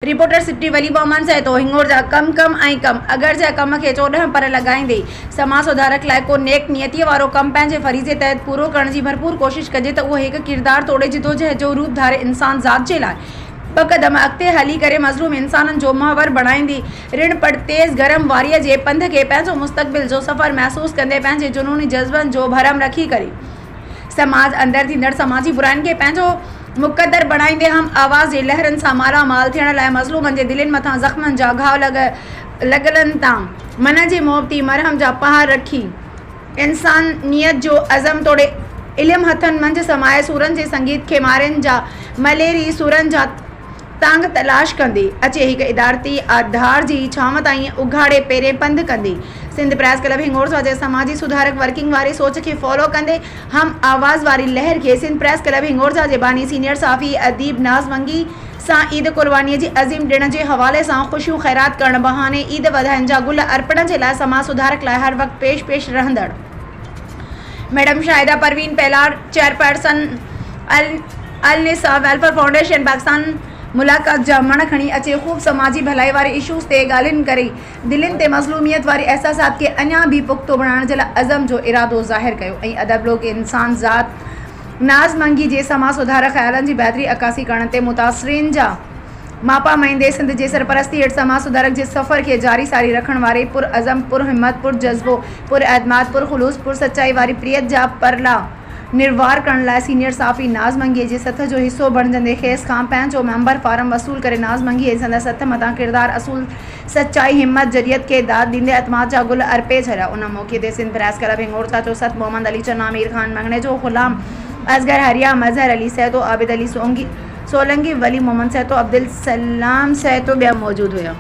Reporter city वली मोहम्मद से तो हिंगोर जा कम कम ऐं कम अगर जा कम के 14 पर लगाईंदे समाज सुधारक लाइ को नेक नियतीअ वारो कम पंहिंजे फरीज़े तहत पूरो करण जी भरपूर कोशिश कजे त उहो हिकु किरदार तोड़े जिदोजहद जो रूप धारे इंसान ज़ात जे लाइ ब क़दम अॻिते हली करे मज़लूम इंसाननि जो महवर बणाईंदी ऋण पड़ तेज़ गरम वारीअ जे पंध खे पंहिंजो मुस्तक़बिल जो सफ़र महसूस कंदे पंहिंजे जुनूनी जज़्बनि जो भरम रखी करे समाज अंदर थींदड़ समाजी बुराइनि खे पंहिंजो मुक़दर बणाईंदे हम आवाज़ जे लहरनि सां मालामाल थियण लाइ मज़लूमनि जे दिलनि मथां ज़ख़्मनि जा घाव लॻलनि तां मन जे मोहब्बती मरहम जा पहाड़ रखी इंसानियत जो अज़म तोड़े इल्म हथनि मंझि समाए सूरनि जे संगीत खे मारनि जा मलेरी सुरनि जा तांग तलाश कंदे अचे हिकु इदारती आधार जी छांव ताईं उघाड़े पेरे पंधु कंदे सिंध प्रेस क्लब हिंगोर जे समाजी सुधारक वर्किंग वारी सोच के फॉलो कंदे हम आवाज़ वारी लहर के सिंध प्रेस क्लब हिंगोर जे बानी सीनियर साफ़ी अदीब नाज़ मंगी सां ईद कुर्बानी जी अज़ीम ॾिण जे हवाले सां ख़ुशियूं ख़ैरात करण बहाने ईद वधाइण जा गुल अर्पण जे लाइ समाज सुधारक लाइ हर वक्त पेश रहंदड़ मैडम शाहिदा परवीन पहलार चेयरपर्सन अल निसा वेलफेयर फाउंडेशन पाकिस्तान मुलाकात जा मण खणी अचे ख़ूब समाजी भलाई वारे इशूज़ ते ॻाल्हियुनि करे दिलनि ते मज़लूमियत वारे एहसासात खे अञा भी पुख्तो बणाइण जे लाइ अज़म जो इरादो ज़ाहिर कयो ऐं अदब लोग इंसान ज़ात नाज़ मंगी जे समाज सुधार ख़्यालनि जी बहितरी अक्कासी करण ते मुतासिरीन जा मापा महींदे सिंध जे सरपरस्ती हेठि समाज सुधारक जे सफ़र खे जारी सारी रखण वारे पुर अज़म पुर हिम्मत पुर जज़्बो पुर एतमाद पुर खुलूस पुर सच्चाई वारी प्रियत जा परला निर्वार करण लाइ सीनियर साफ़ी नाज़ मंगी जे सथ जो हिस्सो बणजंदे खेस खां पंहिंजो मेंबर फार्म वसूल करे नाज़ मंगी ऐं संदसि हथ मथां किरदार असूल सच्चाई हिम्मत जरियत खे दाद ॾींदे एतमाद जा गुल अर्पे छॾिया उन मौक़े ते सिंध प्रेस क्लब हिंगोर जो सत मोहम्मद अली चन्ना आमिर खान मंगणे जो ग़ुलाम असगर हरिया मज़हर अली सैतो आबिद अली सोलंगी वली मोहम्मद सैतो अब्दुल सलाम सैतो ॿिया मौजूद हुया।